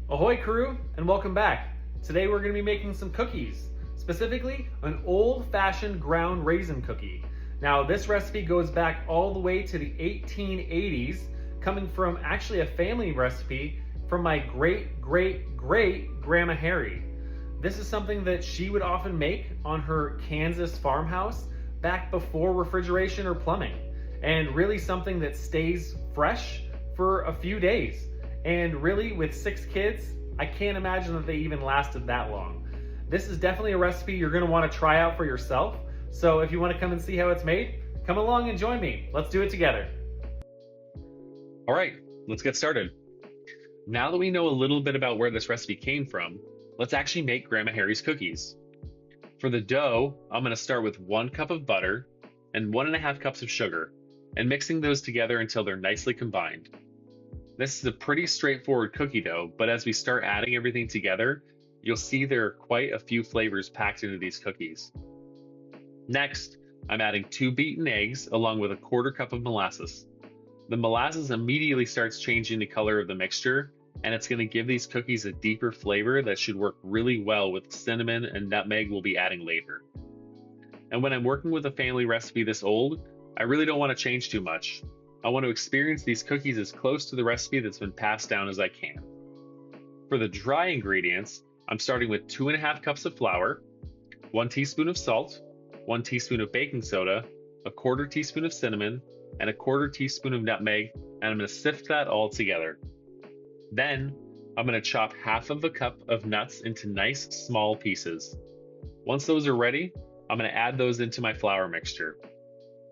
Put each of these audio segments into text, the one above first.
Ahoy crew, and welcome back. Today we're going to be making some cookies, specifically an old-fashioned ground raisin cookie. Now this recipe goes back all the way to the 1880s, coming from actually a family recipe from my great grandma Harri. This is something that she would often make on her Kansas farmhouse back before refrigeration or plumbing, and really something that stays fresh for a few days. And really, with 6 kids, I can't imagine that they even lasted that long. This is definitely a recipe you're going to want to try out for yourself. So if you want to come and see how it's made, come along and join me. Let's do it together. All right, let's get started. Now that we know a little bit about where this recipe came from, let's actually make Grandma Harri's cookies. For the dough, I'm going to start with 1 cup of butter and 1.5 cups of sugar, and mixing those together until they're nicely combined. This is a pretty straightforward cookie dough, but as we start adding everything together, you'll see there are quite a few flavors packed into these cookies. Next, I'm adding 2 beaten eggs along with 1/4 cup of molasses. The molasses immediately starts changing the color of the mixture, and it's going to give these cookies a deeper flavor that should work really well with cinnamon and nutmeg we'll be adding later. And when I'm working with a family recipe this old, I really don't want to change too much. I want to experience these cookies as close to the recipe that's been passed down as I can. For the dry ingredients, I'm starting with 2.5 cups of flour, 1 teaspoon of salt, 1 teaspoon of baking soda, 1/4 teaspoon of cinnamon, and 1/4 teaspoon of nutmeg, and I'm going to sift that all together. Then, I'm going to chop 1/2 cup of nuts into nice small pieces. Once those are ready, I'm going to add those into my flour mixture.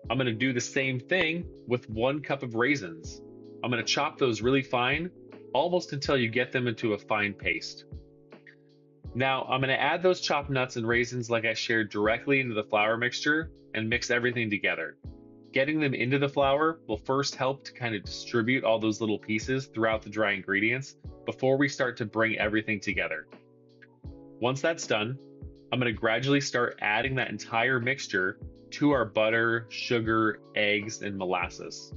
I'm going to do the same thing with 1 cup of raisins. I'm going to chop those really fine, almost until you get them into a fine paste. Now, I'm going to add those chopped nuts and raisins like I shared directly into the flour mixture and mix everything together. Getting them into the flour will first help to kind of distribute all those little pieces throughout the dry ingredients before we start to bring everything together. Once that's done, I'm going to gradually start adding that entire mixture to our butter, sugar, eggs, and molasses.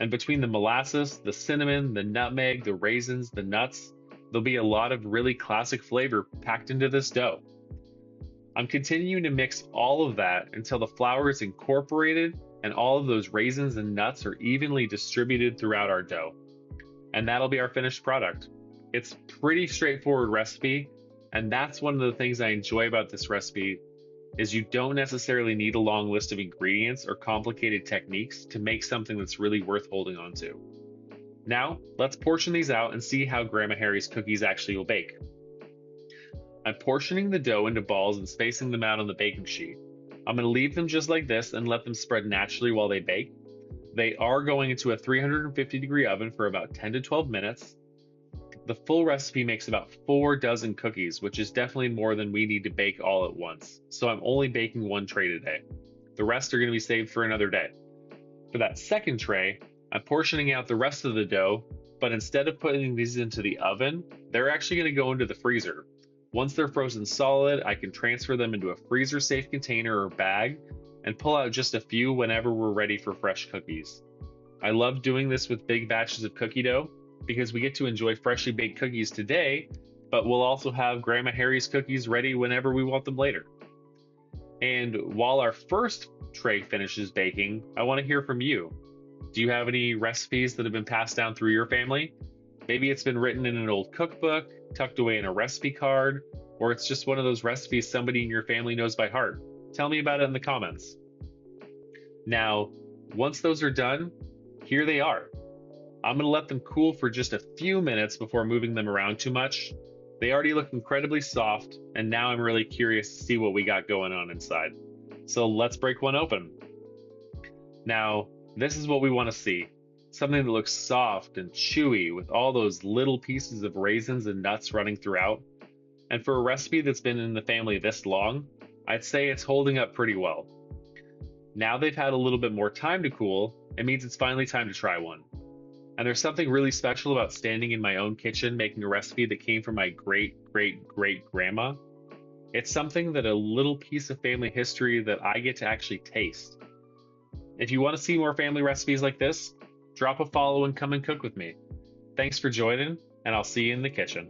And between the molasses, the cinnamon, the nutmeg, the raisins, the nuts, there'll be a lot of really classic flavor packed into this dough. I'm continuing to mix all of that until the flour is incorporated and all of those raisins and nuts are evenly distributed throughout our dough. And that'll be our finished product. It's a pretty straightforward recipe, and that's one of the things I enjoy about this recipe is you don't necessarily need a long list of ingredients or complicated techniques to make something that's really worth holding on to. Now, let's portion these out and see how Grandma Harri's cookies actually will bake. I'm portioning the dough into balls and spacing them out on the baking sheet. I'm going to leave them just like this and let them spread naturally while they bake. They are going into a 350-degree oven for about 10 to 12 minutes. The full recipe makes about 4 dozen cookies, which is definitely more than we need to bake all at once. So I'm only baking 1 tray today. The rest are going to be saved for another day. For that second tray, I'm portioning out the rest of the dough, but instead of putting these into the oven, they're actually going to go into the freezer. Once they're frozen solid, I can transfer them into a freezer-safe container or bag and pull out just a few whenever we're ready for fresh cookies. I love doing this with big batches of cookie dough because we get to enjoy freshly baked cookies today, but we'll also have Grandma Harri's cookies ready whenever we want them later. And while our first tray finishes baking, I want to hear from you. Do you have any recipes that have been passed down through your family? Maybe it's been written in an old cookbook, tucked away in a recipe card, or it's just one of those recipes somebody in your family knows by heart. Tell me about it in the comments. Now, once those are done, here they are. I'm going to let them cool for just a few minutes before moving them around too much. They already look incredibly soft, and now I'm really curious to see what we got going on inside. So let's break one open. Now, this is what we want to see. Something that looks soft and chewy with all those little pieces of raisins and nuts running throughout. And for a recipe that's been in the family this long, I'd say it's holding up pretty well. Now they've had a little bit more time to cool, it means it's finally time to try one. And there's something really special about standing in my own kitchen making a recipe that came from my great grandma. It's something that a little piece of family history that I get to actually taste. If you want to see more family recipes like this, drop a follow and come and cook with me. Thanks for joining, and I'll see you in the kitchen.